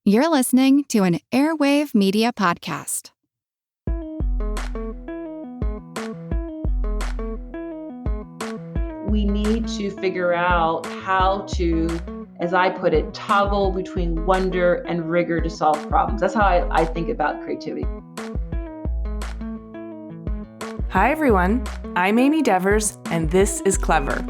You're listening to an Airwave Media Podcast. We need to figure out how to, as I put it, toggle between wonder and rigor to solve problems. That's how I think about creativity. Hi, everyone. I'm Amy Devers, and this is Clever.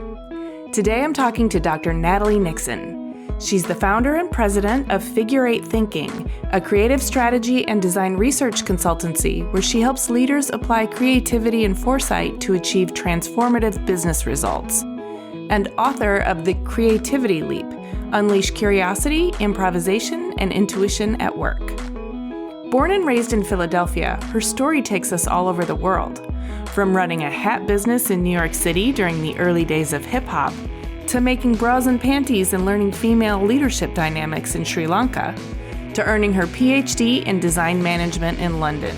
Today I'm talking to Dr. Natalie Nixon. She's the founder and president of Figure 8 Thinking, a creative strategy and design research consultancy where she helps leaders apply creativity and foresight to achieve transformative business results, and author of The Creativity Leap, Unleash Curiosity, Improvisation, and Intuition at Work. Born and raised in Philadelphia, her story takes us all over the world, from running a hat business in New York City during the early days of hip-hop, to making bras and panties and learning female leadership dynamics in Sri Lanka, to earning her PhD in design management in London.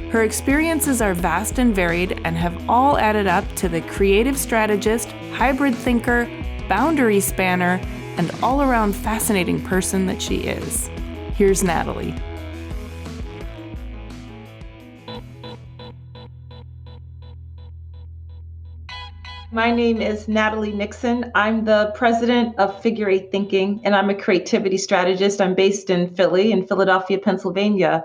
Her experiences are vast and varied and have all added up to the creative strategist, hybrid thinker, boundary spanner, and all-around fascinating person that she is. Here's Natalie. My name is Natalie Nixon. I'm the president of Figure 8 Thinking, and I'm a creativity strategist. I'm based in Philadelphia, Pennsylvania.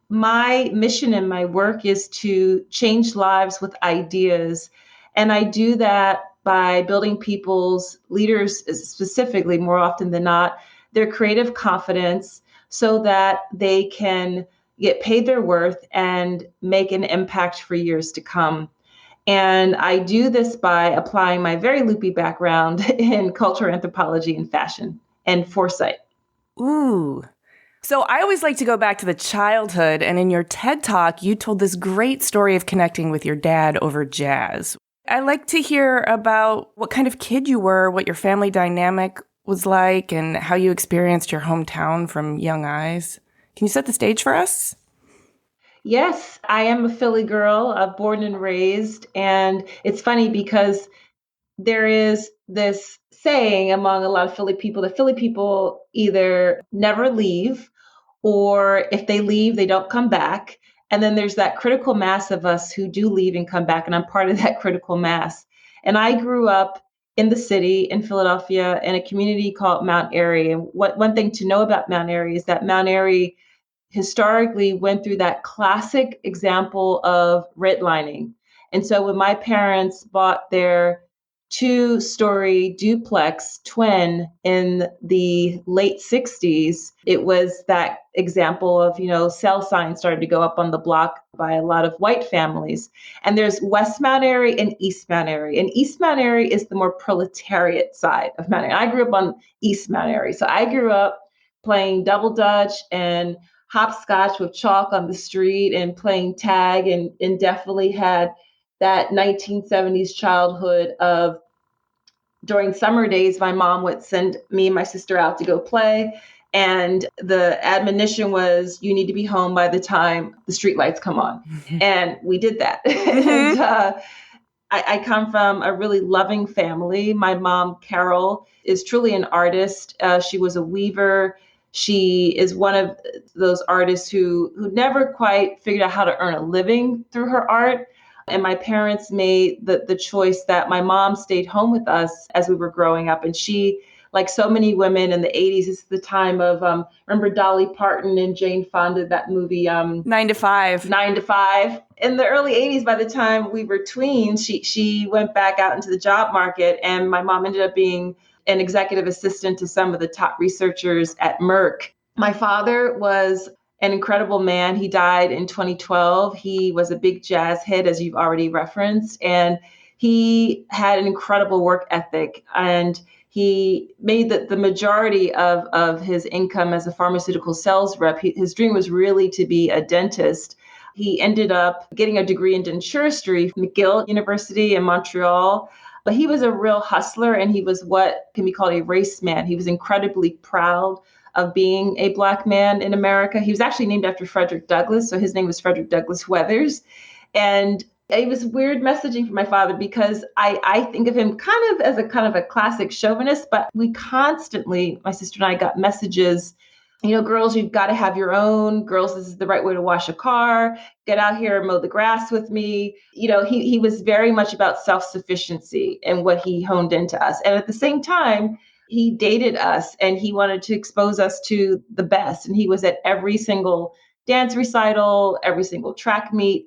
My mission in my work is to change lives with ideas. And I do that by building people's leaders, specifically, more often than not, their creative confidence so that they can get paid their worth and make an impact for years to come. And I do this by applying my very loopy background in cultural anthropology and fashion and foresight. Ooh. So I always like to go back to the childhood, and in your TED Talk, you told this great story of connecting with your dad over jazz. I like to hear about what kind of kid you were, what your family dynamic was like, and how you experienced your hometown from young eyes. Can you set the stage for us? Yes, I am a Philly girl, born and raised. And it's funny because there is this saying among a lot of Philly people that Philly people either never leave, or if they leave, they don't come back. And then there's that critical mass of us who do leave and come back. And I'm part of that critical mass. And I grew up in the city in Philadelphia in a community called Mount Airy. And one thing to know about Mount Airy is that Mount Airy historically went through that classic example of redlining. And so when my parents bought their 2-story duplex twin in the late 60s, it was that example of, cell signs started to go up on the block by a lot of white families. And there's West Mount Airy and East Mount Airy. And East Mount Airy is the more proletariat side of Mount Airy. I grew up on East Mount Airy. So I grew up playing double dutch and hopscotch with chalk on the street and playing tag, and definitely had that 1970s childhood of during summer days, my mom would send me and my sister out to go play. And the admonition was, you need to be home by the time the streetlights come on. And we did that. And I come from a really loving family. My mom, Carol, is truly an artist. She was a weaver. She is one of those artists who never quite figured out how to earn a living through her art. And my parents made the choice that my mom stayed home with us as we were growing up. And she, like so many women in the 80s, is the time of, remember Dolly Parton and Jane Fonda, that movie? 9 to 5. 9 to 5. In the early 80s, by the time we were tweens, she went back out into the job market. And my mom ended up being an executive assistant to some of the top researchers at Merck. My father was an incredible man. He died in 2012. He was a big jazz hit, as you've already referenced, and he had an incredible work ethic. And he made the majority of his income as a pharmaceutical sales rep. His dream was really to be a dentist. He ended up getting a degree in dentistry from McGill University in Montreal. But he was a real hustler, and he was what can be called a race man. He was incredibly proud of being a Black man in America. He was actually named after Frederick Douglass, so his name was Frederick Douglass Weathers. And it was weird messaging for my father because I think of him kind of as a classic chauvinist, but we constantly, my sister and I, got messages girls, you've got to have your own. Girls, this is the right way to wash a car. Get out here and mow the grass with me. He was very much about self-sufficiency and what he honed into us. And at the same time, he dated us and he wanted to expose us to the best. And he was at every single dance recital, every single track meet.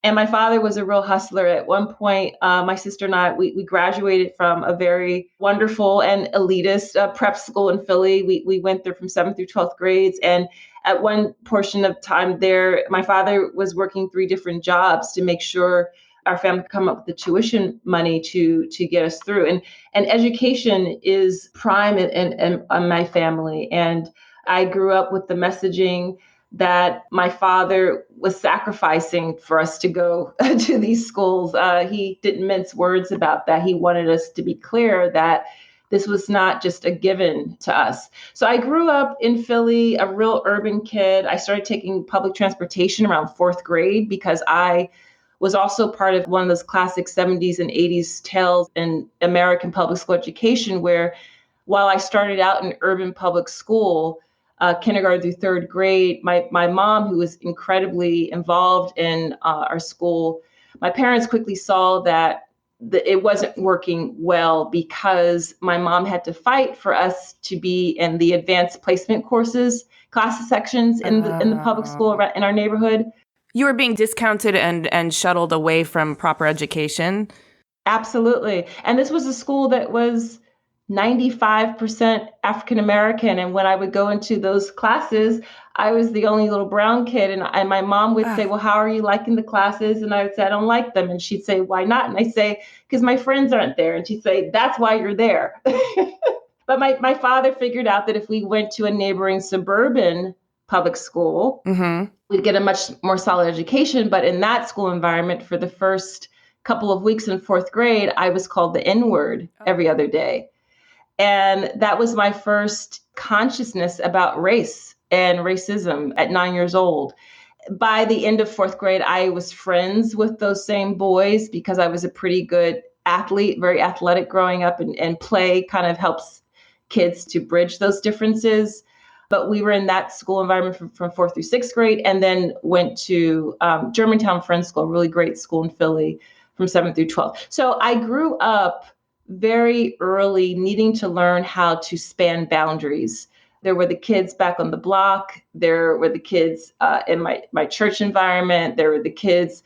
And my father was a real hustler. At one point, my sister and I, we graduated from a very wonderful and elitist prep school in Philly. We went there from 7th through 12th grades. And at one portion of time there, my father was working 3 different jobs to make sure our family could come up with the tuition money to get us through. And education is prime in my family. And I grew up with the messaging that my father was sacrificing for us to go to these schools. He didn't mince words about that. He wanted us to be clear that this was not just a given to us. So I grew up in Philly, a real urban kid. I started taking public transportation around 4th grade because I was also part of one of those classic 70s and 80s tales in American public school education, where while I started out in urban public school, kindergarten through 3rd grade, my mom, who was incredibly involved in our school, my parents quickly saw that it wasn't working well because my mom had to fight for us to be in the advanced placement courses, class sections in the public school in our neighborhood. You were being discounted and shuttled away from proper education? Absolutely. And this was a school that was 95% African American. And when I would go into those classes, I was the only little brown kid. And my mom would say, well, how are you liking the classes? And I would say, I don't like them. And she'd say, why not? And I say, because my friends aren't there. And she'd say, that's why you're there. But my father figured out that if we went to a neighboring suburban public school, we'd get a much more solid education. But in that school environment, for the first couple of weeks in 4th grade, I was called the N-word every other day. And that was my first consciousness about race and racism at 9 years old. By the end of 4th grade, I was friends with those same boys because I was a pretty good athlete, very athletic growing up, and play kind of helps kids to bridge those differences. But we were in that school environment from 4th through 6th grade, and then went to Germantown Friends School, a really great school in Philly, from 7th through 12th. So I grew up very early needing to learn how to span boundaries. There were the kids back on the block. There were the kids in my church environment. There were the kids,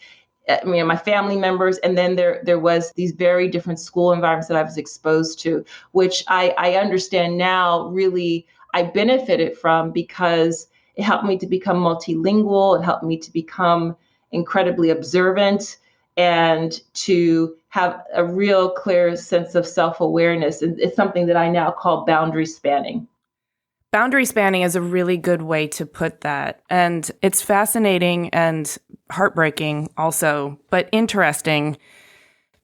my family members. And then there was these very different school environments that I was exposed to, which I understand now really I benefited from because it helped me to become multilingual. It helped me to become incredibly observant and to have a real clear sense of self-awareness. And it's something that I now call boundary spanning. Boundary spanning is a really good way to put that. And it's fascinating and heartbreaking also, but interesting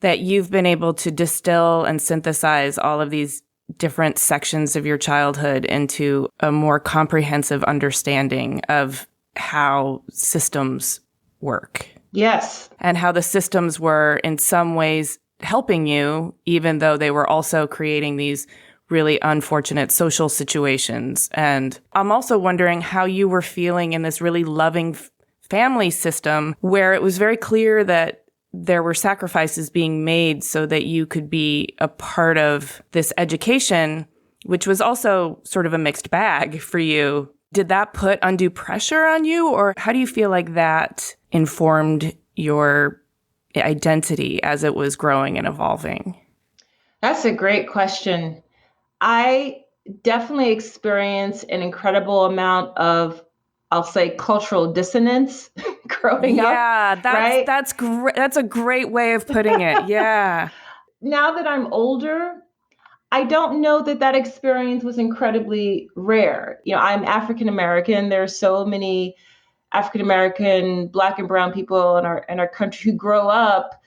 that you've been able to distill and synthesize all of these different sections of your childhood into a more comprehensive understanding of how systems work. Yes. And how the systems were in some ways helping you, even though they were also creating these really unfortunate social situations. And I'm also wondering how you were feeling in this really loving family system where it was very clear that there were sacrifices being made so that you could be a part of this education, which was also sort of a mixed bag for you. Did that put undue pressure on you, or how do you feel like that informed your identity as it was growing and evolving? That's a great question. I definitely experienced an incredible amount of, I'll say, cultural dissonance growing up. Yeah, right? That's great. That's a great way of putting it. Yeah. Now that I'm older, I don't know that experience was incredibly rare. I'm African American. There are so many African American, Black and brown people in our country who grow up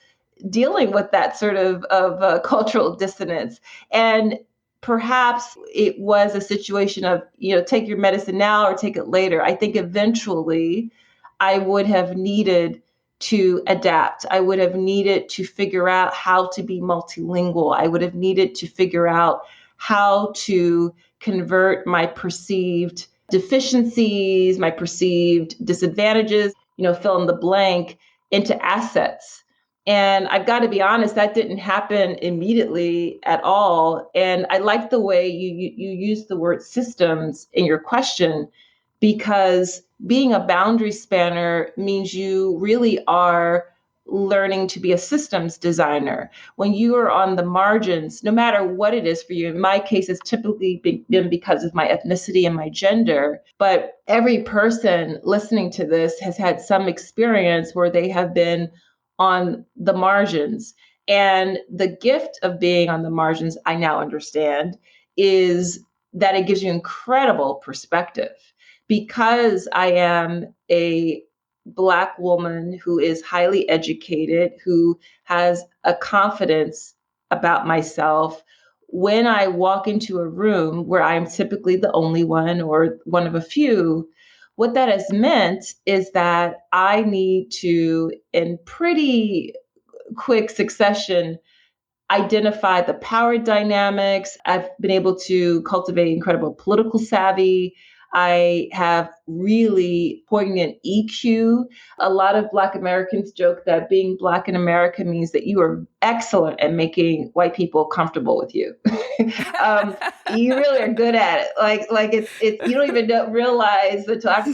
dealing with that sort of cultural dissonance. And perhaps it was a situation of, take your medicine now or take it later. I think eventually I would have needed to adapt. I would have needed to figure out how to be multilingual. I would have needed to figure out how to convert my perceived deficiencies, my perceived disadvantages, fill in the blank, into assets. And I've got to be honest, that didn't happen immediately at all. And I like the way you use the word systems in your question, because being a boundary spanner means you really are learning to be a systems designer. When you are on the margins, no matter what it is for you, in my case, it's typically been because of my ethnicity and my gender. But every person listening to this has had some experience where they have been on the margins. And the gift of being on the margins, I now understand, is that it gives you incredible perspective. Because I am a Black woman who is highly educated, who has a confidence about myself, when I walk into a room where I'm typically the only one or one of a few, what that has meant is that I need to, in pretty quick succession, identify the power dynamics. I've been able to cultivate incredible political savvy. I have really poignant EQ. A lot of Black Americans joke that being Black in America means that you are excellent at making white people comfortable with you. You really are good at it. Like it's you don't even realize until after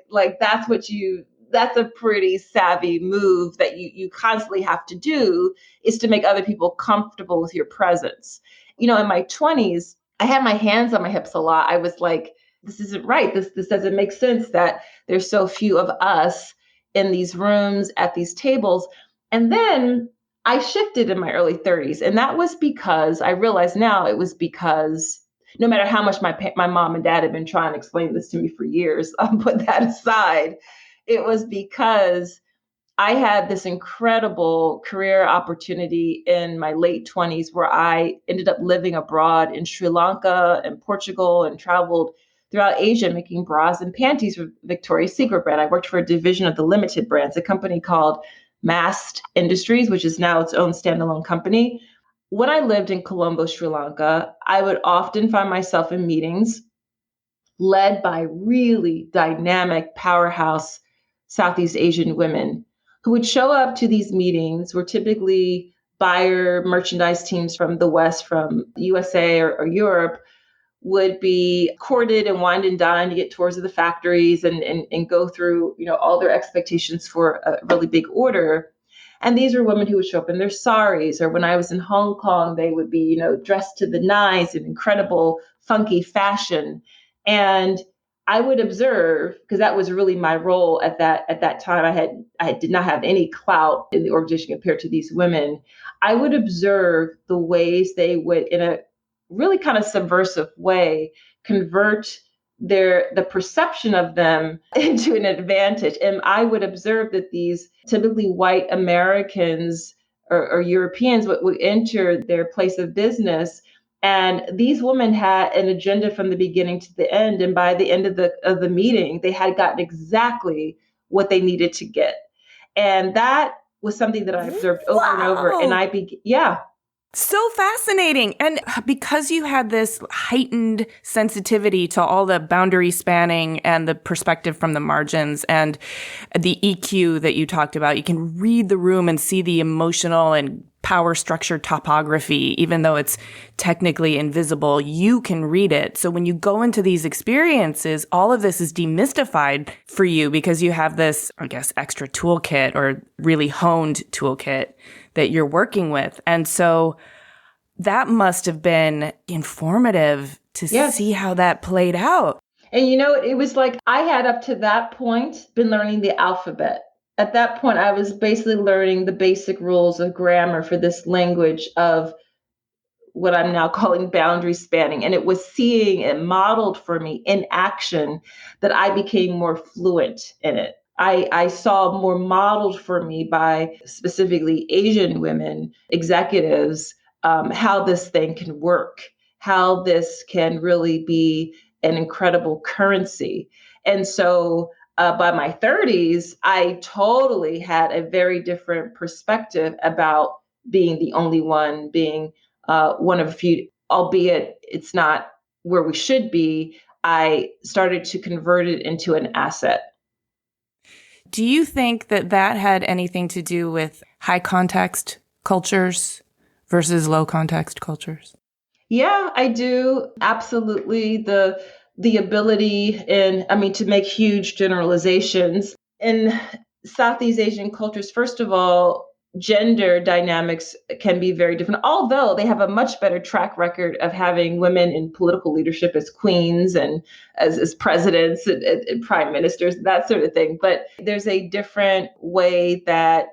like that's a pretty savvy move that you constantly have to do, is to make other people comfortable with your presence. In my 20s, I had my hands on my hips a lot. I was like, this isn't right. This doesn't make sense that there's so few of us in these rooms at these tables. And then I shifted in my early 30s. And that was because I realize now it was because no matter how much my mom and dad had been trying to explain this to me for years, I'll put that aside. It was because I had this incredible career opportunity in my late 20s where I ended up living abroad in Sri Lanka and Portugal and traveled throughout Asia making bras and panties for Victoria's Secret brand. I worked for a division of the Limited Brands, a company called Mast Industries, which is now its own standalone company. When I lived in Colombo, Sri Lanka, I would often find myself in meetings led by really dynamic powerhouse Southeast Asian women who would show up to these meetings, were typically buyer merchandise teams from the West, from USA or Europe, would be courted and wined and dined to get tours of the factories and go through, all their expectations for a really big order. And these were women who would show up in their saris, or when I was in Hong Kong, they would be, dressed to the nines in incredible, funky fashion. And I would observe, because that was really my role at that time. I did not have any clout in the organization compared to these women. I would observe the ways they would, in a really kind of subversive way, convert the perception of them into an advantage. And I would observe that these typically white Americans or Europeans would enter their place of business. And these women had an agenda from the beginning to the end. And by the end of the meeting, they had gotten exactly what they needed to get. And that was something that I observed over and over. And yeah. So fascinating. And because you had this heightened sensitivity to all the boundary spanning and the perspective from the margins and the EQ that you talked about, you can read the room and see the emotional and power structure topography, even though it's technically invisible, you can read it. So when you go into these experiences, all of this is demystified for you because you have this, I guess, extra toolkit or really honed toolkit that you're working with. And so that must have been informative to see how that played out. And it was like I had up to that point been learning the alphabet. At that point, I was basically learning the basic rules of grammar for this language of what I'm now calling boundary spanning. And it was seeing it modeled for me in action that I became more fluent in it. I saw more modeled for me by specifically Asian women, executives, how this thing can work, how this can really be an incredible currency. And so by my 30s, I totally had a very different perspective about being the only one, being one of a few, albeit it's not where we should be. I started to convert it into an asset. Do you think that that had anything to do with high context cultures versus low context cultures? Yeah, I do. Absolutely. The ability to make huge generalizations. In Southeast Asian cultures, first of all, gender dynamics can be very different, although they have a much better track record of having women in political leadership as queens and as presidents and prime ministers, that sort of thing. But there's a different way that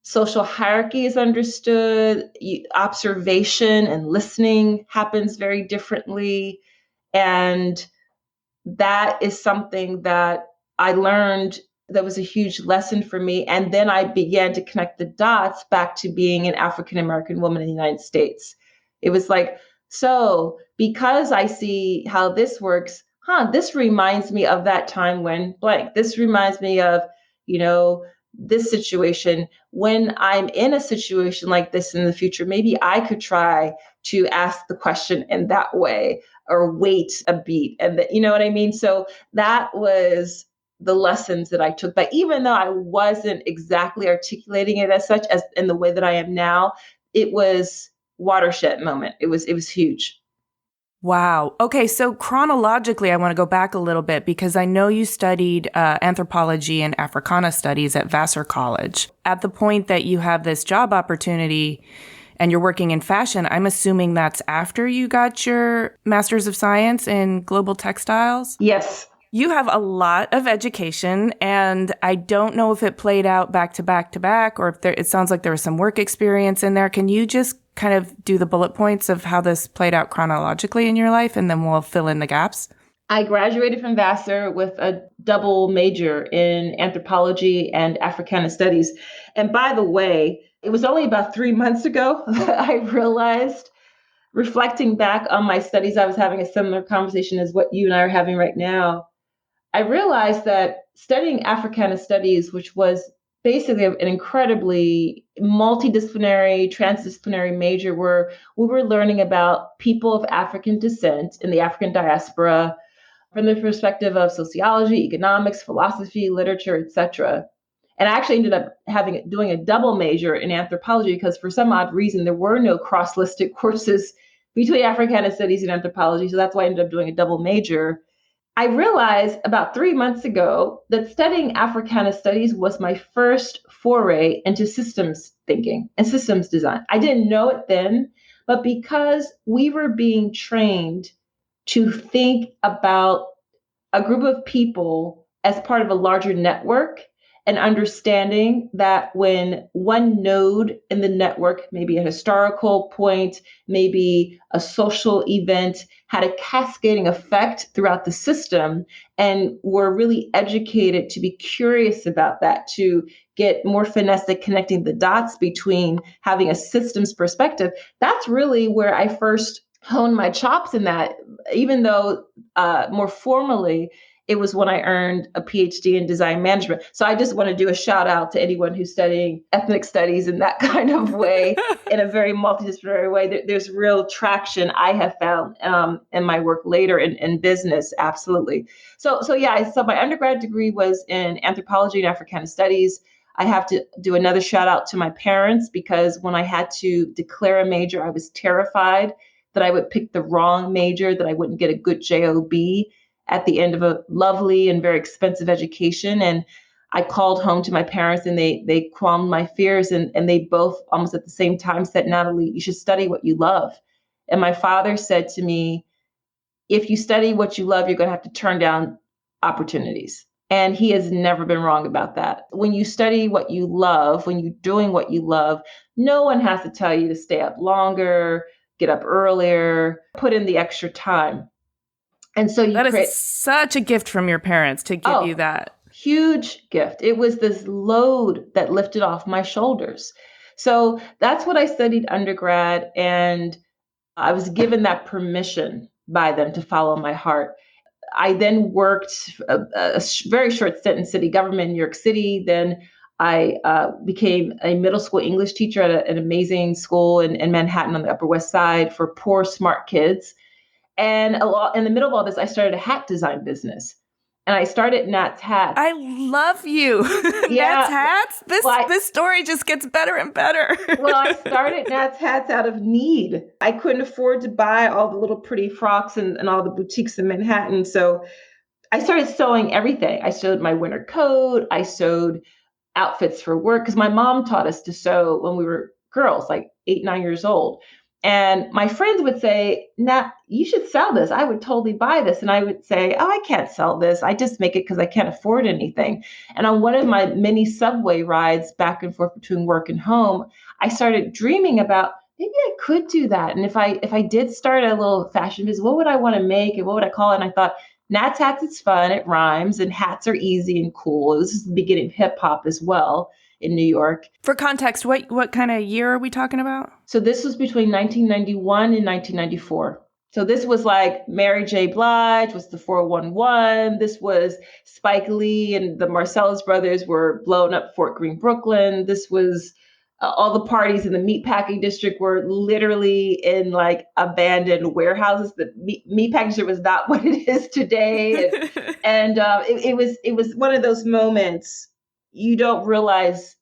social hierarchy is understood, observation and listening happens very differently. And that is something that I learned that was a huge lesson for me. And then I began to connect the dots back to being an African American woman in the United States. It was like, so because I see how this works, this reminds me of that time when blank. This reminds me of, this situation. When I'm in a situation like this in the future, maybe I could try to ask the question in that way or wait a beat. And you know what I mean? So that was the lessons that I took. But even though I wasn't exactly articulating it as such as in the way that I am now, it was watershed moment. It was huge. Wow. Okay. So chronologically, I want to go back a little bit because I know you studied anthropology and Africana studies at Vassar College. At the point that you have this job opportunity and you're working in fashion, I'm assuming that's after you got your Master's of Science in Global Textiles? Yes. You have a lot of education, and I don't know if it played out back to back to back, or if it sounds like there was some work experience in there. Can you just kind of do the bullet points of how this played out chronologically in your life, and then we'll fill in the gaps? I graduated from Vassar with a double major in anthropology and Africana studies. And by the way, it was only about 3 months ago that I realized, reflecting back on my studies, I was having a similar conversation as what you and I are having right now. I realized that studying Africana studies, which was basically an incredibly multidisciplinary, transdisciplinary major where we were learning about people of African descent in the African diaspora from the perspective of sociology, economics, philosophy, literature, etc. And I actually ended up doing a double major in anthropology because for some odd reason there were no cross-listed courses between Africana studies and anthropology. So that's why I ended up doing a double major. I realized about 3 months ago that studying Africana studies was my first foray into systems thinking and systems design. I didn't know it then, but because we were being trained to think about a group of people as part of a larger network and understanding that when one node in the network, maybe a historical point, maybe a social event, had a cascading effect throughout the system, and we're really educated to be curious about that, to get more finesse at connecting the dots between having a systems perspective. That's really where I first honed my chops in that, even though more formally, it was when I earned a PhD in design management. So I just want to do a shout out to anyone who's studying ethnic studies in that kind of way, in a very multidisciplinary way. There's real traction I have found in my work later in business. Absolutely. So my undergrad degree was in anthropology and Africana studies. I have to do another shout out to my parents because when I had to declare a major, I was terrified that I would pick the wrong major, that I wouldn't get a good JOB at the end of a lovely and very expensive education. And I called home to my parents and they calmed my fears. And they both almost at the same time said, Natalie, you should study what you love. And my father said to me, if you study what you love, you're going to have to turn down opportunities. And he has never been wrong about that. When you study what you love, when you're doing what you love, no one has to tell you to stay up longer, get up earlier, put in the extra time. And so that is such a gift from your parents to give you that. Huge gift. It was this load that lifted off my shoulders. So that's what I studied undergrad. And I was given that permission by them to follow my heart. I then worked a very short stint in city government in New York City. Then I became a middle school English teacher at an amazing school in Manhattan on the Upper West Side for poor, smart kids. And in the middle of all this, I started a hat design business. And I started Nat's Hats. I love you. Yeah. Nat's Hats? This story just gets better and better. Well, I started Nat's Hats out of need. I couldn't afford to buy all the little pretty frocks and all the boutiques in Manhattan. So I started sewing everything. I sewed my winter coat. I sewed outfits for work because my mom taught us to sew when we were girls, like 8, 9 years old. And my friends would say, Nat, you should sell this. I would totally buy this. And I would say, oh, I can't sell this. I just make it because I can't afford anything. And on one of my many subway rides back and forth between work and home, I started dreaming about maybe I could do that. And if I did start a little fashion business, what would I want to make and what would I call it? And I thought, Nat's Hats, it's fun, it rhymes, and hats are easy and cool. This is the beginning of hip hop as well in New York. For context, what kind of year are we talking about? So this was between 1991 and 1994. So this was like Mary J. Blige was the 411. This was Spike Lee and the Marcellus brothers were blowing up Fort Greene, Brooklyn. This was all the parties in the meatpacking district were literally in like abandoned warehouses. The meatpacking district was not what it is today. And it was one of those moments you don't realize.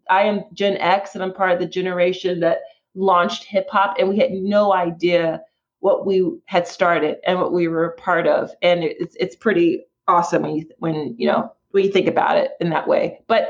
I am Gen X and I'm part of the generation that launched hip hop, and we had no idea what we had started and what we were a part of. And it's pretty awesome when you think about it in that way. But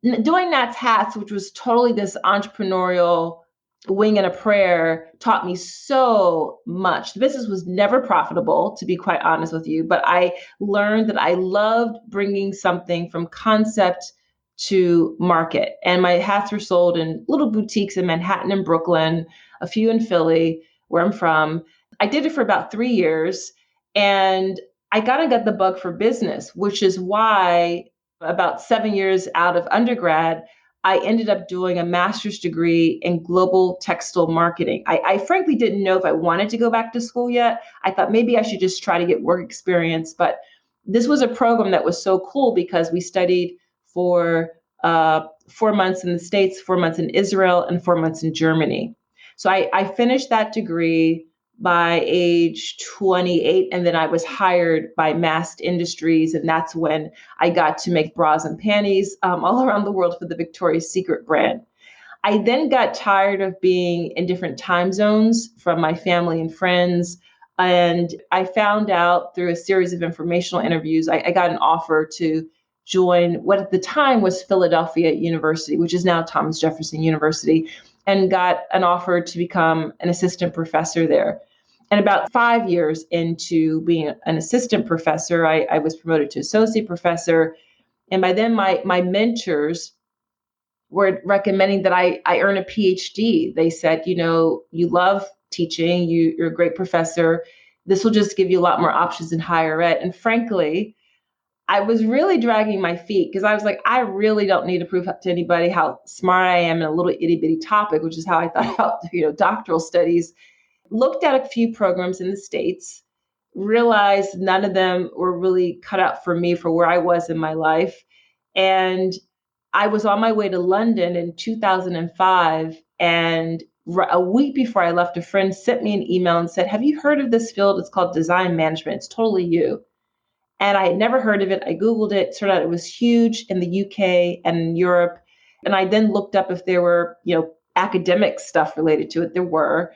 doing Nat's Hats, which was totally this entrepreneurial wing and a prayer, taught me so much. The business was never profitable, to be quite honest with you, but I learned that I loved bringing something from concept to market. And my hats were sold in little boutiques in Manhattan and Brooklyn, a few in Philly, where I'm from. I did it for about 3 years, and I got the bug for business, which is why about 7 years out of undergrad, I ended up doing a master's degree in global textile marketing. I frankly didn't know if I wanted to go back to school yet. I thought maybe I should just try to get work experience. But this was a program that was so cool because we studied for 4 months in the States, 4 months in Israel, and 4 months in Germany. So I finished that degree by age 28, and then I was hired by Mast Industries, and that's when I got to make bras and panties all around the world for the Victoria's Secret brand. I then got tired of being in different time zones from my family and friends, and I found out through a series of informational interviews, I got an offer to join what at the time was Philadelphia University, which is now Thomas Jefferson University, and got an offer to become an assistant professor there. And about 5 years into being an assistant professor, I was promoted to associate professor. And by then, my mentors were recommending that I earn a PhD. They said, you love teaching, you're a great professor. This will just give you a lot more options in higher ed. And frankly, I was really dragging my feet because I was like, I really don't need to prove to anybody how smart I am in a little itty bitty topic, which is how I thought about, doctoral studies. Looked at a few programs in the States, realized none of them were really cut out for me for where I was in my life. And I was on my way to London in 2005. And a week before I left, a friend sent me an email and said, have you heard of this field? It's called design management. It's totally you. And I had never heard of it. I Googled it. It turned out it was huge in the UK and in Europe. And I then looked up if there were, academic stuff related to it. There were.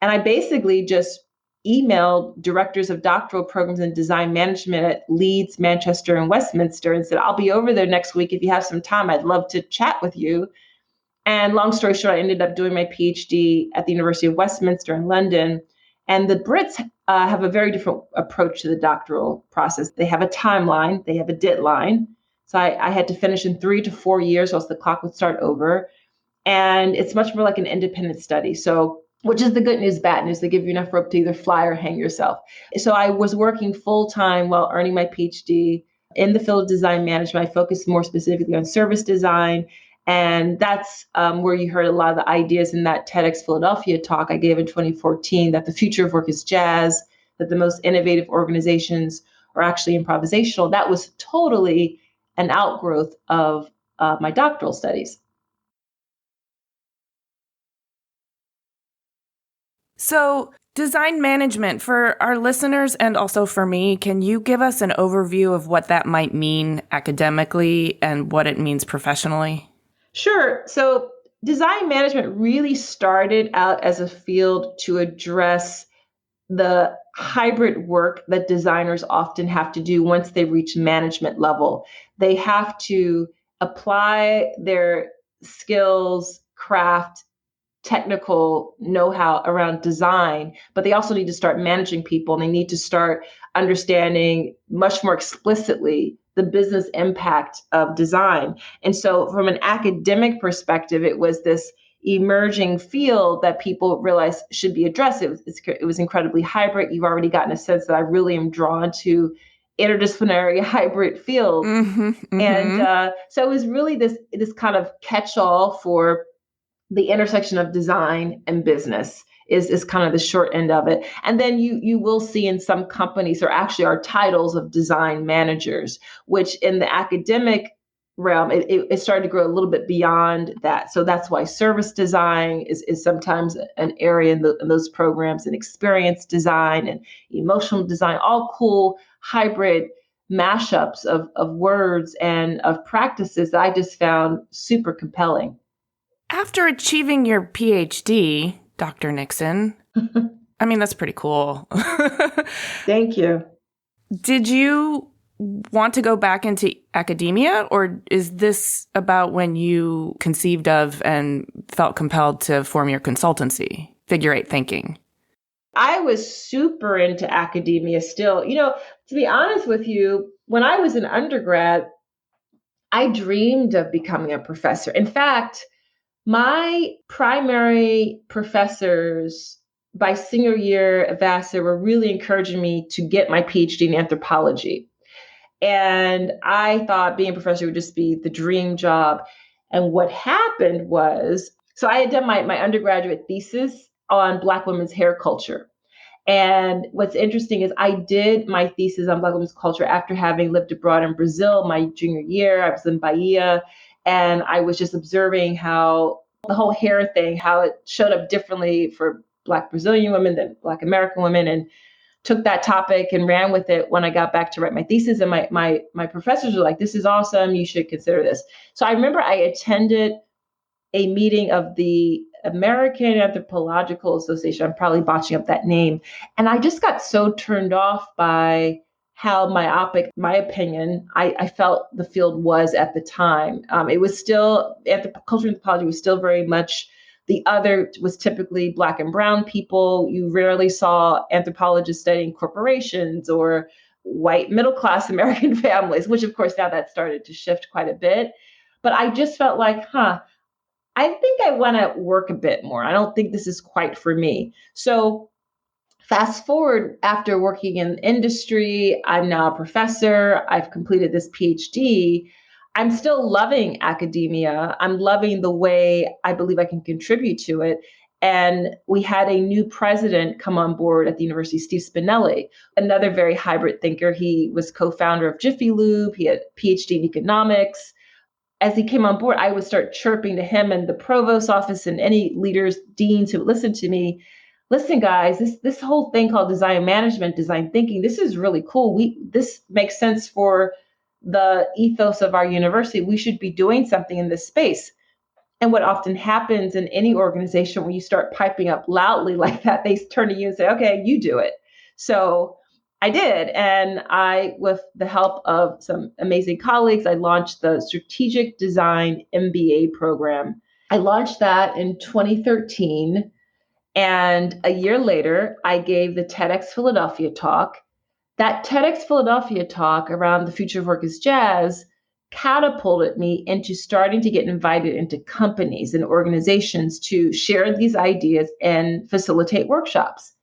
And I basically just emailed directors of doctoral programs in design management at Leeds, Manchester, and Westminster and said, I'll be over there next week. If you have some time, I'd love to chat with you. And long story short, I ended up doing my PhD at the University of Westminster in London. And the Brits have a very different approach to the doctoral process. They have a timeline. They have a deadline. So I had to finish in 3 to 4 years, or else the clock would start over. And it's much more like an independent study. So, which is the good news, bad news. They give you enough rope to either fly or hang yourself. So I was working full time while earning my PhD in the field of design management. I focused more specifically on service design. And that's where you heard a lot of the ideas in that TEDx Philadelphia talk I gave in 2014, that the future of work is jazz, that the most innovative organizations are actually improvisational. That was totally an outgrowth of my doctoral studies. So Design management, for our listeners and also for me, can you give us an overview of what that might mean academically and what it means professionally? Sure. So design management really started out as a field to address the hybrid work that designers often have to do once they reach management level. They have to apply their skills, craft, technical know-how around design, but they also need to start managing people, and they need to start understanding much more explicitly the business impact of design. And so from an academic perspective, it was this emerging field that people realized should be addressed. It was incredibly hybrid. You've already gotten a sense that I really am drawn to interdisciplinary hybrid fields. And so it was really this kind of catch-all for the intersection of design and business is kind of the short end of it. And then you will see in some companies there actually are titles of design managers, which in the academic realm, it started to grow a little bit beyond that. So that's why service design is sometimes an area in those programs, and experience design and emotional design, all cool hybrid mashups of words and of practices that I just found super compelling. After achieving your PhD, Dr. Nixon, I mean, that's pretty cool. Thank you. Did you want to go back into academia, or is this about when you conceived of and felt compelled to form your consultancy, Figure Eight Thinking? I was super into academia still. To be honest with you, when I was an undergrad, I dreamed of becoming a professor. In fact, my primary professors by senior year at Vassar were really encouraging me to get my PhD in anthropology. And I thought being a professor would just be the dream job. And what happened was, so I had done my undergraduate thesis on Black women's hair culture. And what's interesting is I did my thesis on Black women's culture after having lived abroad in Brazil my junior year. I was in Bahia, and I was just observing how the whole hair thing, how it showed up differently for Black Brazilian women than Black American women, and took that topic and ran with it when I got back to write my thesis. And my professors were like, "This is awesome. You should consider this." So I remember I attended a meeting of the American Anthropological Association. I'm probably botching up that name. And I just got so turned off by how myopic, my opinion, I felt the field was at the time. It was still, cultural anthropology was still very much, the other was typically Black and brown people. You rarely saw anthropologists studying corporations or white middle-class American families, which of course now that started to shift quite a bit. But I just felt like, I think I want to work a bit more. I don't think this is quite for me. So fast forward, after working in industry, I'm now a professor. I've completed this PhD. I'm still loving academia. I'm loving the way I believe I can contribute to it. And we had a new president come on board at the university, Steve Spinelli, another very hybrid thinker. He was co-founder of Jiffy Lube. He had a PhD in economics. As he came on board, I would start chirping to him and the provost's office and any leaders, deans who would listen to me. Listen, guys, this whole thing called design management, design thinking, this is really cool. This makes sense for the ethos of our university. We should be doing something in this space. And what often happens in any organization when you start piping up loudly like that, they turn to you and say, "Okay, you do it." So I did. And with the help of some amazing colleagues, I launched the Strategic Design MBA program. I launched that in 2013. And a year later, I gave the TEDx Philadelphia talk. That TEDx Philadelphia talk around the future of work is jazz catapulted me into starting to get invited into companies and organizations to share these ideas and facilitate workshops.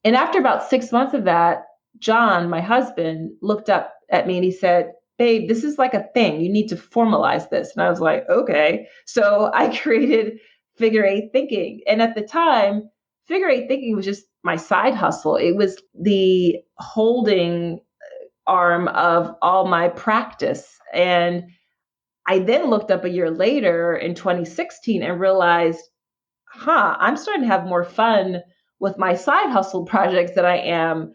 And after about 6 months of that, John, my husband, looked up at me and he said, "Babe, this is like a thing. You need to formalize this." And I was like, "Okay." So I created Figure Eight Thinking. And at the time, Figure Eight Thinking was just my side hustle. It was the holding arm of all my practice. And I then looked up a year later in 2016 and realized, I'm starting to have more fun with my side hustle projects than I am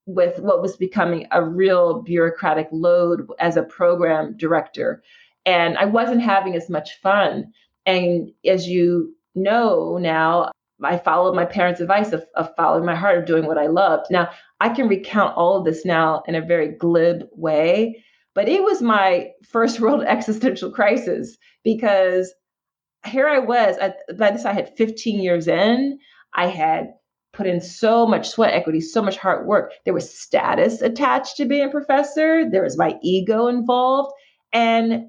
with what was becoming a real bureaucratic load as a program director. And I wasn't having as much fun. And as you know now, I followed my parents' advice of following my heart, of doing what I loved. Now, I can recount all of this now in a very glib way, but it was my first world existential crisis because here I was, by this I had 15 years in. I had put in so much sweat equity, so much hard work. There was status attached to being a professor. There was my ego involved. And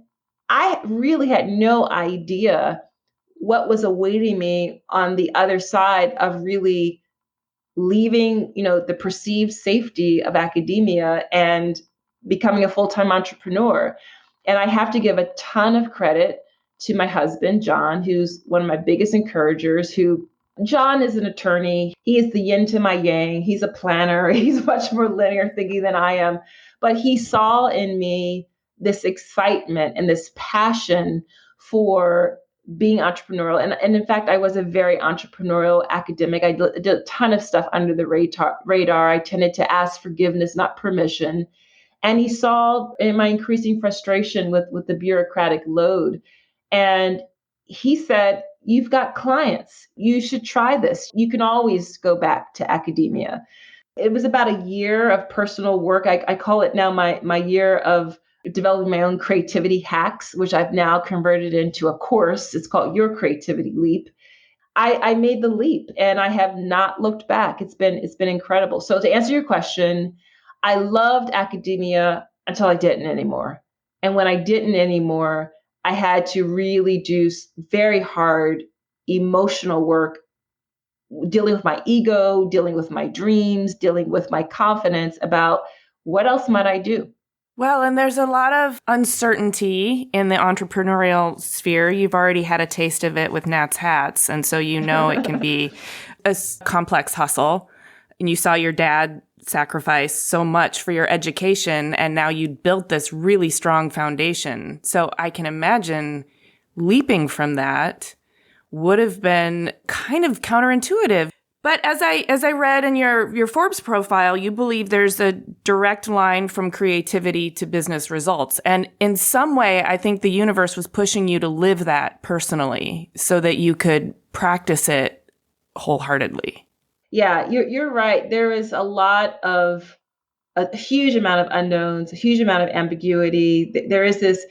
I really had no idea what was awaiting me on the other side of really leaving, the perceived safety of academia and becoming a full-time entrepreneur. And I have to give a ton of credit to my husband, John, who's one of my biggest encouragers, John is an attorney. He is the yin to my yang. He's a planner. He's much more linear thinking than I am. But he saw in me this excitement and this passion for being entrepreneurial. And in fact, I was a very entrepreneurial academic. I did a ton of stuff under the radar. I tended to ask forgiveness, not permission. And he saw in my increasing frustration with the bureaucratic load. And he said, "You've got clients. You should try this. You can always go back to academia." It was about a year of personal work. I call it now my year of developing my own creativity hacks, which I've now converted into a course. It's called Your Creativity Leap. I made the leap and I have not looked back. It's been incredible. So to answer your question, I loved academia until I didn't anymore. And when I didn't anymore, I had to really do very hard emotional work, dealing with my ego, dealing with my dreams, dealing with my confidence about what else might I do. Well, and there's a lot of uncertainty in the entrepreneurial sphere. You've already had a taste of it with Nat's Hats, and so you know it can be a complex hustle. And you saw your dad sacrifice so much for your education, and now you built this really strong foundation. So I can imagine leaping from that would have been kind of counterintuitive. But as I read in your Forbes profile, you believe there's a direct line from creativity to business results. And in some way, I think the universe was pushing you to live that personally so that you could practice it wholeheartedly. Yeah, you're right. There is a huge amount of unknowns, a huge amount of ambiguity. There is this,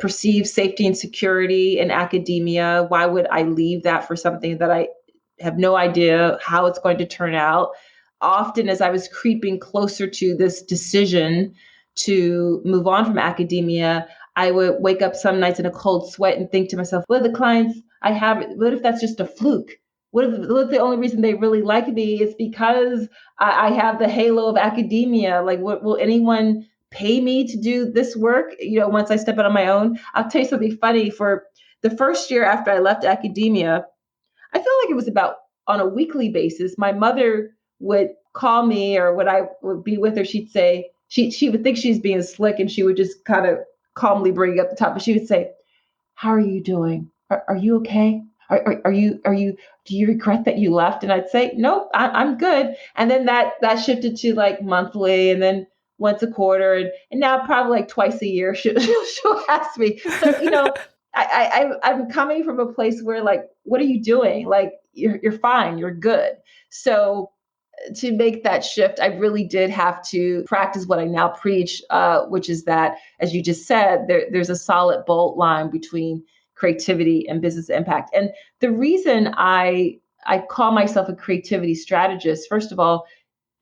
perceived safety and security in academia. Why would I leave that for something that I have no idea how it's going to turn out? Often as I was creeping closer to this decision to move on from academia, I would wake up some nights in a cold sweat and think to myself, what are the clients I have? What if that's just a fluke? What if the only reason they really like me is because I have the halo of academia? Like, will anyone pay me to do this work? Once I step out on my own. I'll tell you something funny. For the first year after I left academia, I feel like it was about on a weekly basis. My mother would call me, or when I would be with her, she'd say, she would think she's being slick, and she would just kind of calmly bring up the top. But she would say, "How are you doing? Are you okay? Are you, do you regret that you left?" And I'd say, "Nope, I'm good." And then that shifted to like monthly, and then once a quarter, and now probably like twice a year she'll ask me. So, I'm coming from a place where, like, what are you doing? Like, you're fine, you're good. So to make that shift, I really did have to practice what I now preach, which is that, as you just said, there's a solid bold line between creativity and business impact. And the reason I call myself a creativity strategist, first of all,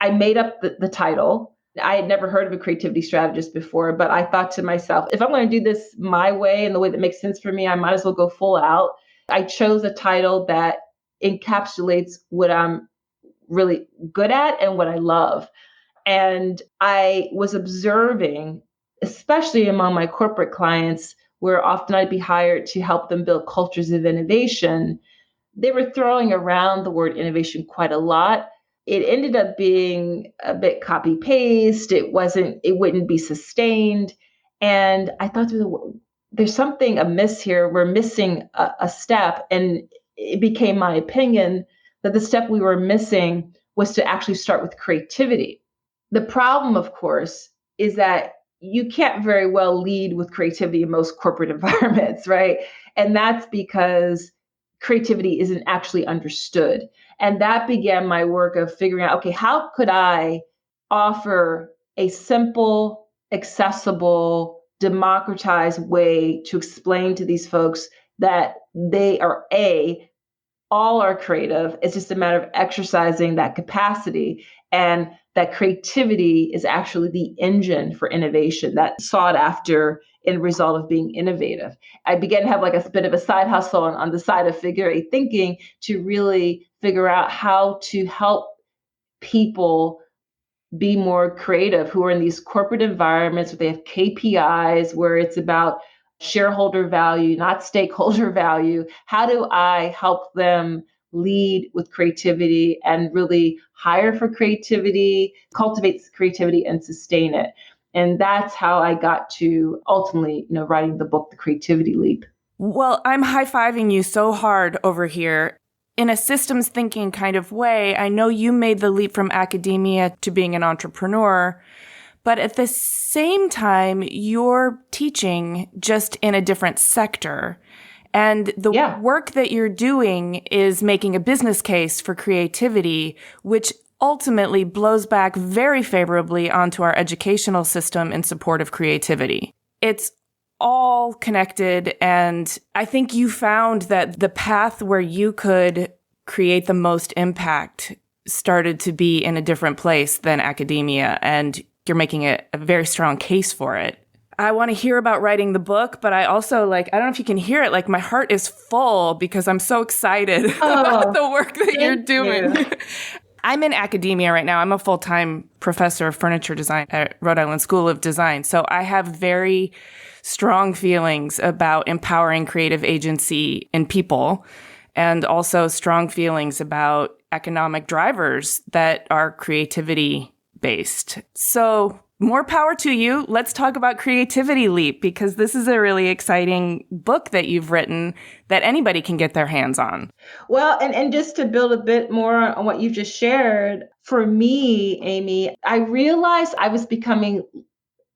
I made up the title. I had never heard of a creativity strategist before, but I thought to myself, if I'm going to do this my way and the way that makes sense for me, I might as well go full out. I chose a title that encapsulates what I'm really good at and what I love. And I was observing, especially among my corporate clients, where often I'd be hired to help them build cultures of innovation. They were throwing around the word innovation quite a lot. It ended up being a bit copy paste. It wouldn't be sustained. And I thought there's something amiss here. We're missing a step. And it became my opinion that the step we were missing was to actually start with creativity. The problem, of course, is that you can't very well lead with creativity in most corporate environments, right? And that's because creativity isn't actually understood. And that began my work of figuring out, okay, how could I offer a simple, accessible, democratized way to explain to these folks that they are all are creative. It's just a matter of exercising that capacity, and that creativity is actually the engine for innovation that's sought after in result of being innovative. I began to have like a bit of a side hustle on the side of figure eight thinking to really figure out how to help people be more creative who are in these corporate environments where they have KPIs, where it's about shareholder value, not stakeholder value. How do I help them lead with creativity and really hire for creativity, cultivate creativity, and sustain it? And that's how I got to ultimately, writing the book, The Creativity Leap. Well, I'm high-fiving you so hard over here. In a systems thinking kind of way, I know you made the leap from academia to being an entrepreneur, but at the same time, you're teaching just in a different sector. And the work that you're doing is making a business case for creativity, which ultimately blows back very favorably onto our educational system in support of creativity. It's all connected, and I think you found that the path where you could create the most impact started to be in a different place than academia, and you're making a very strong case for it. I want to hear about writing the book, but I also I don't know if you can hear it, my heart is full because I'm so excited about the work that you're doing. I'm in academia right now. I'm a full-time professor of furniture design at Rhode Island School of Design. So I have very strong feelings about empowering creative agency in people, and also strong feelings about economic drivers that are creativity based. So more power to you. Let's talk about Creativity Leap, because this is a really exciting book that you've written that anybody can get their hands on. Well, and just to build a bit more on what you've just shared, for me, Amy, I realized I was becoming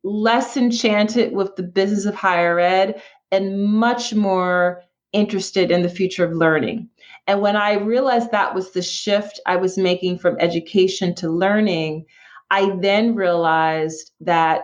less enchanted with the business of higher ed and much more interested in the future of learning. And when I realized that was the shift I was making from education to learning, I then realized that,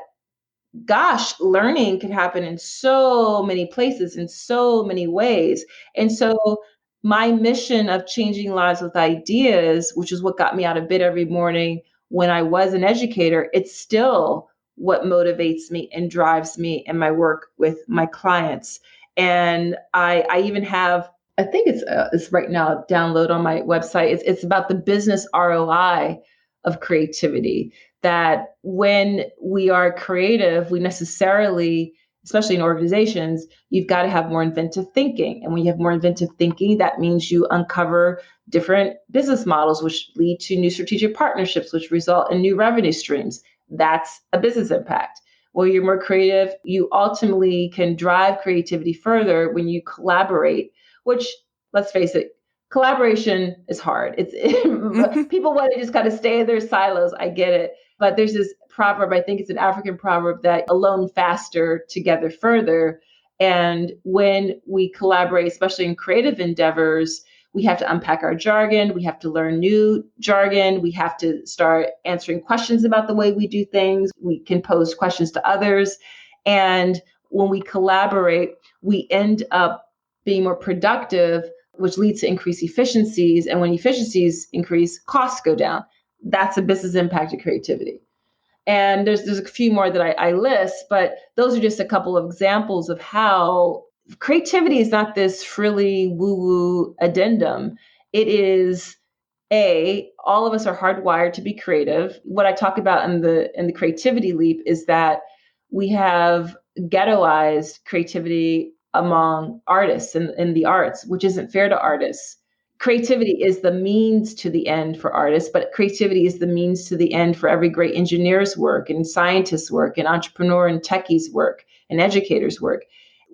gosh, learning can happen in so many places, in so many ways. And so my mission of changing lives with ideas, which is what got me out of bed every morning when I was an educator, it's still what motivates me and drives me in my work with my clients. And I even have, I think it's right now download on my website. It's about the business ROI of creativity, that when we are creative, we necessarily, especially in organizations, you've got to have more inventive thinking. And when you have more inventive thinking, that means you uncover different business models, which lead to new strategic partnerships, which result in new revenue streams. That's a business impact. When you're more creative, you ultimately can drive creativity further when you collaborate, which, let's face it, collaboration is hard. People want to just kind of stay in their silos. I get it. But there's this proverb, I think it's an African proverb, that alone faster, together further. And when we collaborate, especially in creative endeavors, we have to unpack our jargon. We have to learn new jargon. We have to start answering questions about the way we do things. We can pose questions to others. And when we collaborate, we end up being more productive, which leads to increased efficiencies. And when efficiencies increase, costs go down. That's a business impact of creativity. And there's a few more that I list, but those are just a couple of examples of how creativity is not this frilly woo-woo addendum. It is all of us are hardwired to be creative. What I talk about in the creativity leap is that we have ghettoized creativity among artists in the arts, which isn't fair to artists. Creativity is the means to the end for artists, but creativity is the means to the end for every great engineer's work and scientist's work and entrepreneur and techie's work and educator's work.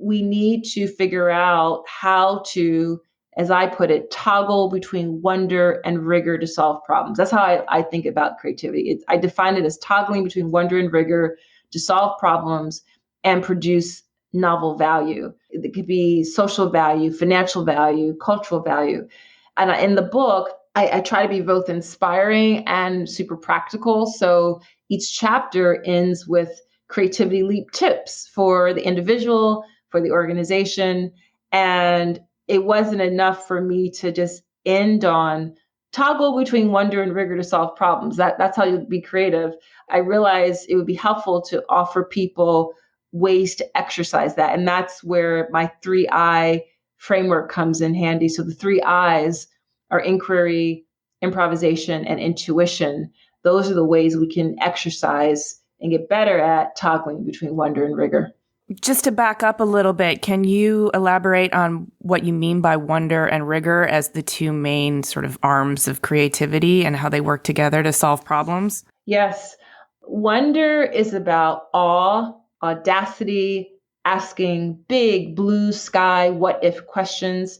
We need to figure out how to as I put it, toggle between wonder and rigor to solve problems. That's how I think about creativity. I define it as toggling between wonder and rigor to solve problems and produce novel value. It could be social value, financial value, cultural value. And in the book, I try to be both inspiring and super practical. So each chapter ends with creativity leap tips for the individual, for the organization. And it wasn't enough for me to just end on toggle between wonder and rigor to solve problems. That's how you be creative. I realized it would be helpful to offer people ways to exercise that. And that's where my 3I framework comes in handy. So the 3Is are inquiry, improvisation, and intuition. Those are the ways we can exercise and get better at toggling between wonder and rigor. Just to back up a little bit, can you elaborate on what you mean by wonder and rigor as the two main sort of arms of creativity and how they work together to solve problems? Yes. Wonder is about awe, audacity, asking big blue sky, what if questions.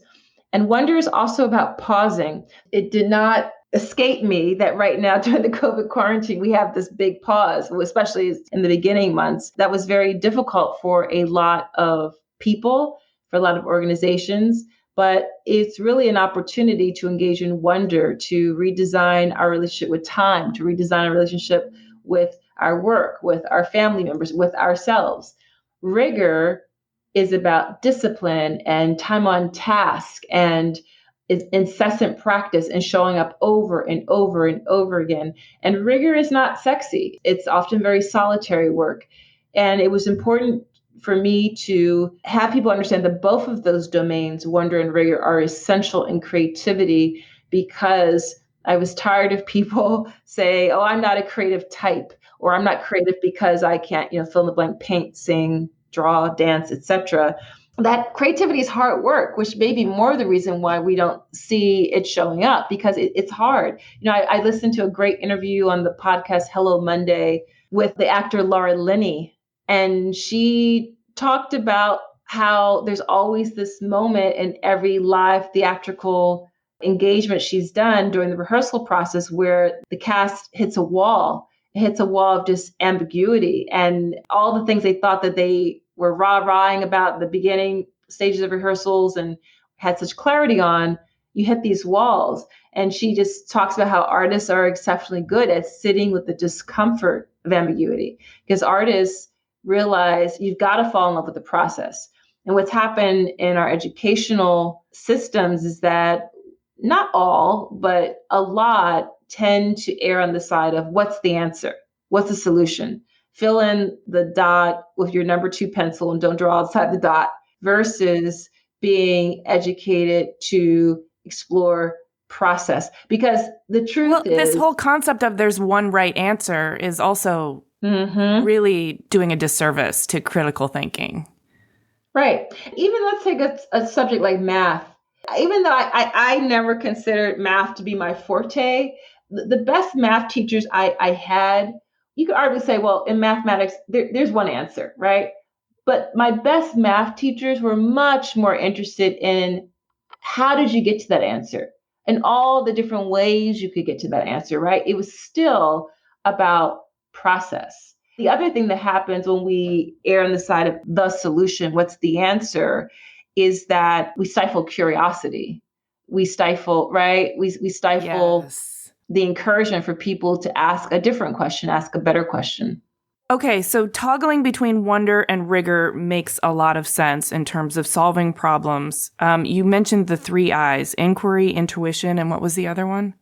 And wonder is also about pausing. It did not escape me that right now during the COVID quarantine, we have this big pause, especially in the beginning months. That was very difficult for a lot of people, for a lot of organizations. But it's really an opportunity to engage in wonder, to redesign our relationship with time, to redesign our relationship with our work, with our family members, with ourselves. Rigor is about discipline and time on task and incessant practice and showing up over and over and over again. And rigor is not sexy. It's often very solitary work. And it was important for me to have people understand that both of those domains, wonder and rigor, are essential in creativity, because I was tired of people say, oh, I'm not a creative type, or I'm not creative because I can't, fill in the blank, paint, sing, draw, dance, etc. That creativity is hard work, which may be more of the reason why we don't see it showing up, because it's hard. I listened to a great interview on the podcast Hello Monday with the actor Laura Linney, and she talked about how there's always this moment in every live theatrical engagement she's done during the rehearsal process where the cast hits a wall. It hits a wall of just ambiguity, and all the things they thought that they were rah-rahing about the beginning stages of rehearsals and had such clarity on, you hit these walls. And she just talks about how artists are exceptionally good at sitting with the discomfort of ambiguity, because artists realize you've got to fall in love with the process. And what's happened in our educational systems is that not all, but a lot tend to err on the side of what's the answer? What's the solution? Fill in the dot with your number 2 pencil and don't draw outside the dot, versus being educated to explore process. Because the truth is, this whole concept of there's one right answer is also really doing a disservice to critical thinking. Right. Even let's take a subject like math. Even though I never considered math to be my forte, the best math teachers I had, you could arguably say, well, in mathematics, there's one answer, right? But my best math teachers were much more interested in how did you get to that answer and all the different ways you could get to that answer, right? It was still about process. The other thing that happens when we err on the side of the solution, what's the answer, is that we stifle curiosity. We stifle, right? We stifle the encouragement for people to ask a different question, ask a better question. Okay, so toggling between wonder and rigor makes a lot of sense in terms of solving problems. You mentioned the 3 I's, inquiry, intuition, and what was the other one?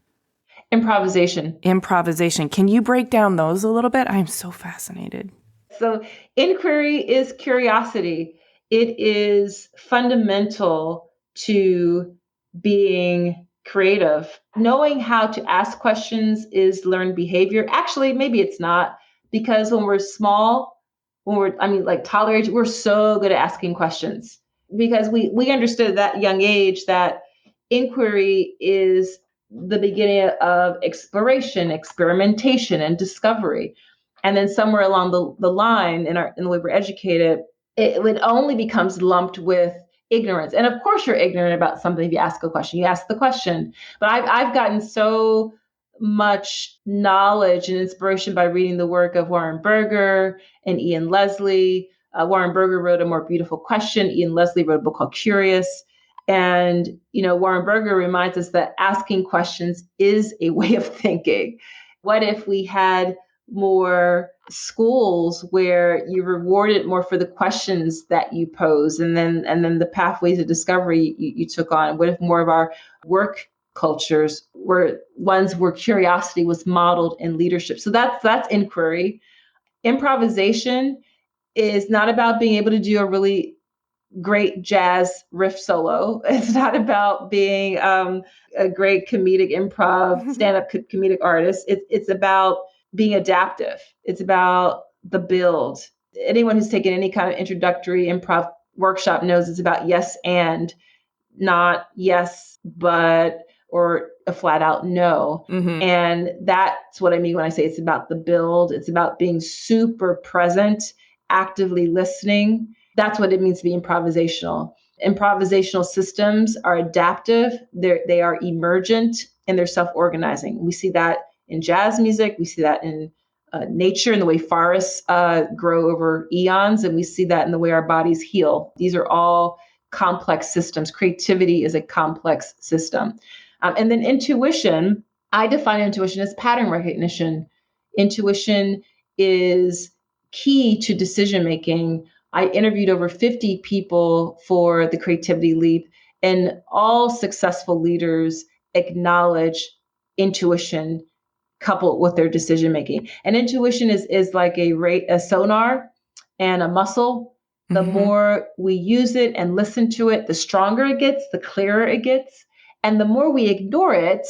Improvisation. Improvisation. Can you break down those a little bit? I'm so fascinated. So inquiry is curiosity. It is fundamental to being creative. Knowing how to ask questions is learned behavior. Actually, maybe it's not, because when we're small, like toddler age, we're so good at asking questions, because we understood at that young age that inquiry is the beginning of exploration, experimentation, and discovery. And then somewhere along the line in the way we're educated, it only becomes lumped with ignorance. And of course you're ignorant about something if you ask a question. You ask the question. But I've gotten so much knowledge and inspiration by reading the work of Warren Berger and Ian Leslie. Warren Berger wrote A More Beautiful Question. Ian Leslie wrote a book called Curious. And, Warren Berger reminds us that asking questions is a way of thinking. What if we had more schools where you rewarded more for the questions that you pose and then the pathways of discovery you took on? What if more of our work cultures were ones where curiosity was modeled in leadership? So that's inquiry. Improvisation is not about being able to do a really great jazz riff solo. It's not about being a great comedic improv, stand-up comedic artist. It's about being adaptive. It's about the build. Anyone who's taken any kind of introductory improv workshop knows it's about yes and, not yes but, or a flat out no. Mm-hmm. And that's what I mean when I say it's about the build. It's about being super present, actively listening. That's what it means to be improvisational. Improvisational systems are adaptive. They are emergent, and they're self-organizing. We see that in jazz music. We see that in nature, in the way forests grow over eons. And we see that in the way our bodies heal. These are all complex systems. Creativity is a complex system. And then intuition, I define intuition as pattern recognition. Intuition is key to decision making. I interviewed over 50 people for the Creativity Leap, and all successful leaders acknowledge intuition coupled with their decision making. And intuition is like a sonar and a muscle. The more we use it and listen to it, the stronger it gets, the clearer it gets. And the more we ignore it,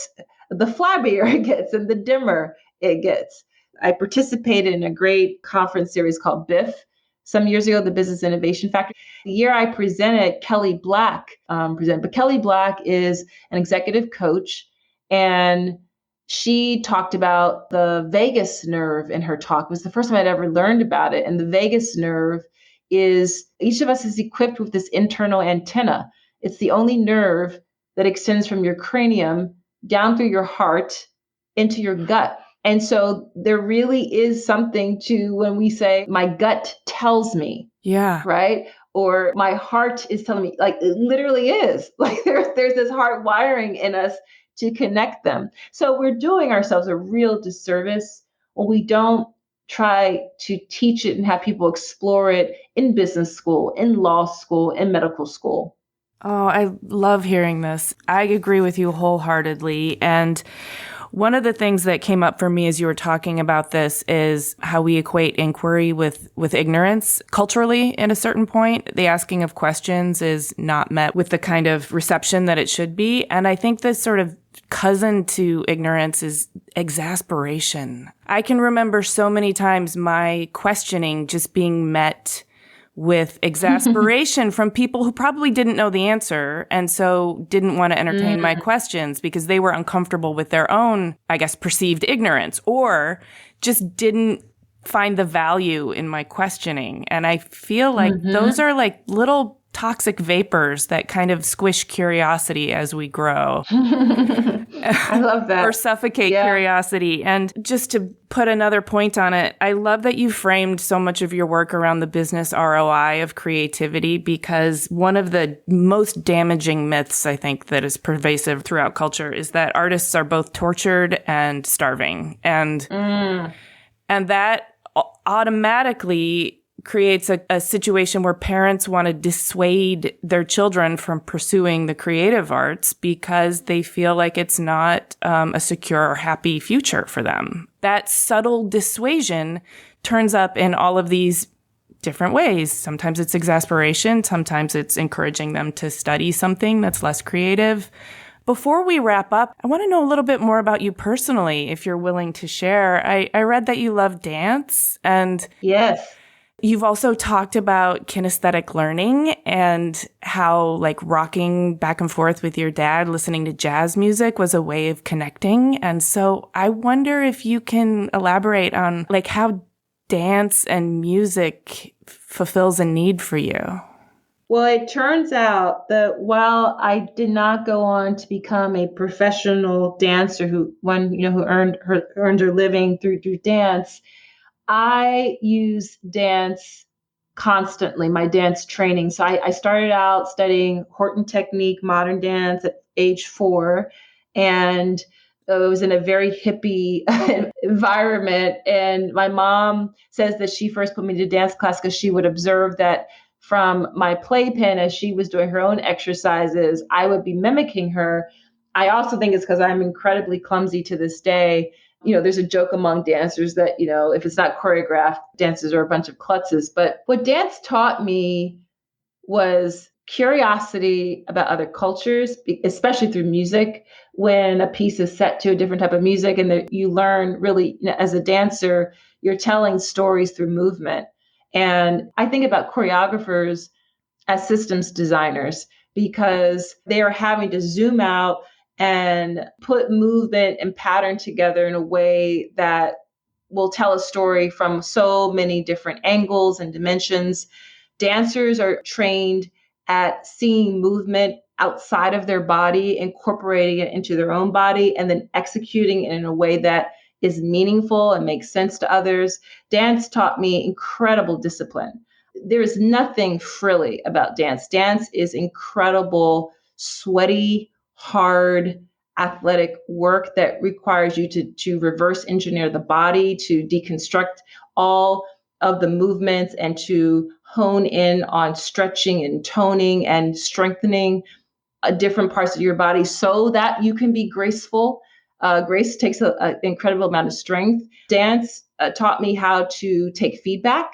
the flabbier it gets and the dimmer it gets. I participated in a great conference series called BIF some years ago, the Business Innovation Factor. The year I presented, Kelly Black presented. But Kelly Black is an executive coach, and she talked about the vagus nerve in her talk. It was the first time I'd ever learned about it. And the vagus nerve is, each of us is equipped with this internal antenna. It's the only nerve that extends from your cranium down through your heart into your gut. And so there really is something to when we say, my gut tells me. Yeah. Right? Or my heart is telling me, like it literally is. Like there's this heart wiring in us to connect them. So we're doing ourselves a real disservice when we don't try to teach it and have people explore it in business school, in law school, in medical school. Oh, I love hearing this. I agree with you wholeheartedly. And one of the things that came up for me as you were talking about this is how we equate inquiry with ignorance culturally at a certain point. The asking of questions is not met with the kind of reception that it should be. And I think this sort of cousin to ignorance is exasperation. I can remember so many times my questioning just being met with exasperation from people who probably didn't know the answer and so didn't want to entertain my questions because they were uncomfortable with their own, I guess, perceived ignorance, or just didn't find the value in my questioning. And I feel like those are like little toxic vapors that kind of squish curiosity as we grow. I love that. Or suffocate curiosity. And just to put another point on it, I love that you framed so much of your work around the business ROI of creativity, because one of the most damaging myths, I think, that is pervasive throughout culture is that artists are both tortured and starving. And that automatically creates a situation where parents want to dissuade their children from pursuing the creative arts because they feel like it's not a secure or happy future for them. That subtle dissuasion turns up in all of these different ways. Sometimes it's exasperation. Sometimes it's encouraging them to study something that's less creative. Before we wrap up, I want to know a little bit more about you personally, if you're willing to share. I read that you love dance, and yes. You've also talked about kinesthetic learning and how like rocking back and forth with your dad, listening to jazz music was a way of connecting. And so I wonder if you can elaborate on like how dance and music fulfills a need for you. Well, it turns out that while I did not go on to become a professional dancer who earned her living through dance, I use dance constantly, my dance training. So I started out studying Horton technique, modern dance at age 4. And it was in a very hippie environment. And my mom says that she first put me to dance class because she would observe that from my playpen as she was doing her own exercises, I would be mimicking her. I also think it's because I'm incredibly clumsy to this day. There's a joke among dancers that, if it's not choreographed, dances are a bunch of klutzes. But what dance taught me was curiosity about other cultures, especially through music. When a piece is set to a different type of music and you learn really, as a dancer, you're telling stories through movement. And I think about choreographers as systems designers because they are having to zoom out and put movement and pattern together in a way that will tell a story from so many different angles and dimensions. Dancers are trained at seeing movement outside of their body, incorporating it into their own body, and then executing it in a way that is meaningful and makes sense to others. Dance taught me incredible discipline. There is nothing frilly about dance. Dance is incredible, sweaty, hard, athletic work that requires you to reverse engineer the body, to deconstruct all of the movements and to hone in on stretching and toning and strengthening different parts of your body so that you can be graceful. Grace takes an incredible amount of strength. Dance taught me how to take feedback.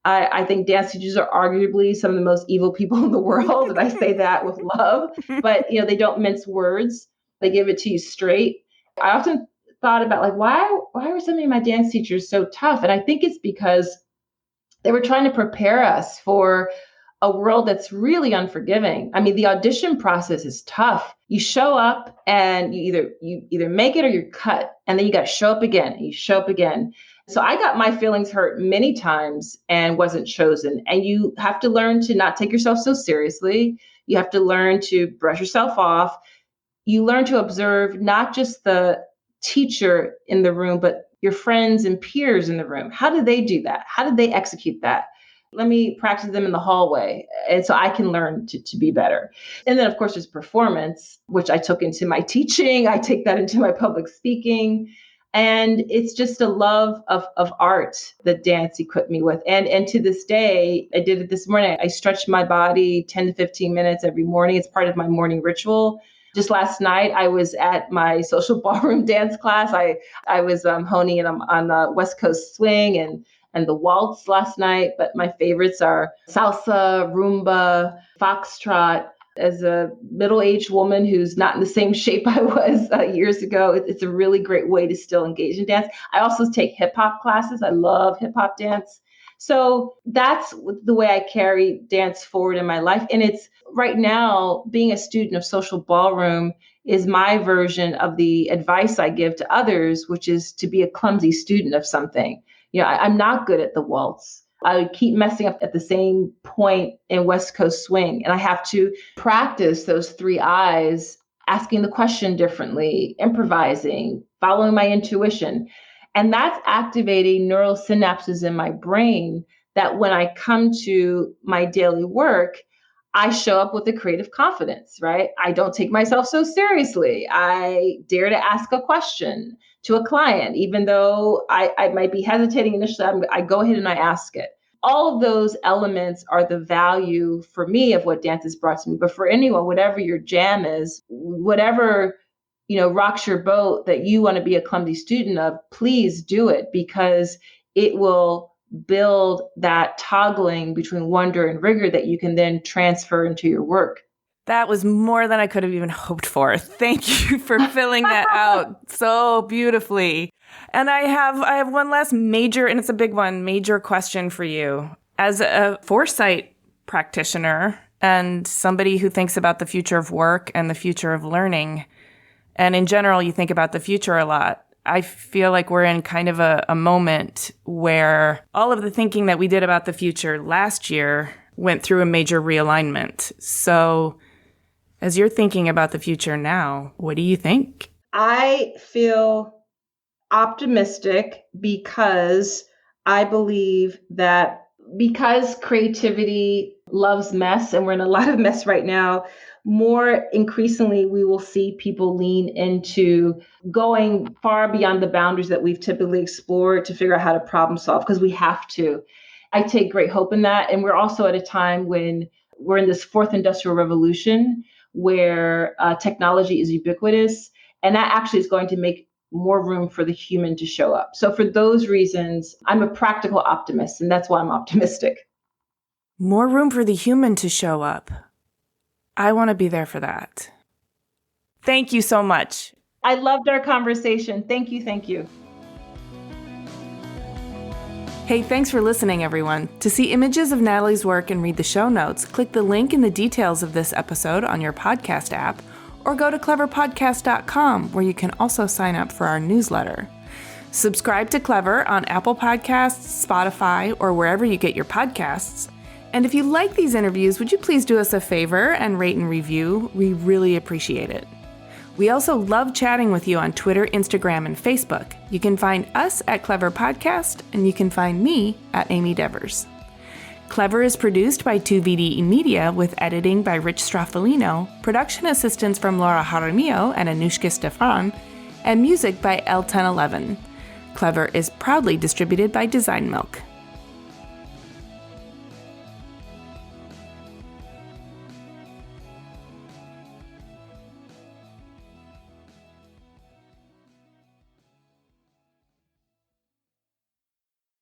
I think dance teachers are arguably some of the most evil people in the world, and I say that with love. But they don't mince words; they give it to you straight. I often thought about why were so many of my dance teachers so tough? And I think it's because they were trying to prepare us for a world that's really unforgiving. I mean, the audition process is tough. You show up and you either make it or you're cut, and then you got to show up again and you show up again. So I got my feelings hurt many times and wasn't chosen. And you have to learn to not take yourself so seriously. You have to learn to brush yourself off. You learn to observe not just the teacher in the room, but your friends and peers in the room. How do they do that? How did they execute that? Let me practice them in the hallway. And so I can learn to be better. And then, of course, there's performance, which I took into my teaching. I take that into my public speaking. And it's just a love of art that dance equipped me with. And to this day, I did it this morning. I stretch my body 10 to 15 minutes every morning. It's part of my morning ritual. Just last night, I was at my social ballroom dance class. I was honing in on the West Coast swing and the waltz last night. But my favorites are salsa, rumba, foxtrot. As a middle-aged woman who's not in the same shape I was years ago, it's a really great way to still engage in dance. I also take hip-hop classes. I love hip-hop dance. So that's the way I carry dance forward in my life. And it's right now, being a student of social ballroom is my version of the advice I give to others, which is to be a clumsy student of something. I'm not good at the waltz. I keep messing up at the same point in West Coast swing. And I have to practice those 3 eyes, asking the question differently, improvising, following my intuition. And that's activating neural synapses in my brain that when I come to my daily work, I show up with a creative confidence, right? I don't take myself so seriously. I dare to ask a question to a client, even though I might be hesitating initially. I go ahead and I ask it. All of those elements are the value for me of what dance has brought to me. But for anyone, whatever your jam is, whatever rocks your boat that you want to be a clumsy student of, please do it, because it will build that toggling between wonder and rigor that you can then transfer into your work. That was more than I could have even hoped for. Thank you for filling that out so beautifully. And I have one last major, and it's a big one, major question for you. As a foresight practitioner and somebody who thinks about the future of work and the future of learning, and in general, you think about the future a lot, I feel like we're in kind of a moment where all of the thinking that we did about the future last year went through a major realignment. So as you're thinking about the future now, what do you think? I feel optimistic because I believe that because creativity loves mess, and we're in a lot of mess right now, more increasingly we will see people lean into going far beyond the boundaries that we've typically explored to figure out how to problem solve, because we have to. I take great hope in that. And we're also at a time when we're in this fourth industrial revolution where technology is ubiquitous. And that actually is going to make more room for the human to show up. So for those reasons, I'm a practical optimist, and that's why I'm optimistic. More room for the human to show up. I want to be there for that. Thank you so much. I loved our conversation. Thank you. Thank you. Hey, thanks for listening, everyone. To see images of Natalie's work and read the show notes, click the link in the details of this episode on your podcast app, or go to cleverpodcast.com, where you can also sign up for our newsletter. Subscribe to Clever on Apple Podcasts, Spotify, or wherever you get your podcasts. And if you like these interviews, would you please do us a favor and rate and review? We really appreciate it. We also love chatting with you on Twitter, Instagram, and Facebook. You can find us at Clever Podcast, and you can find me at Amy Devers. Clever is produced by 2VDE Media with editing by Rich Straffolino, production assistance from Laura Jaramillo and Anushka Stefan, and music by L1011. Clever is proudly distributed by Design Milk.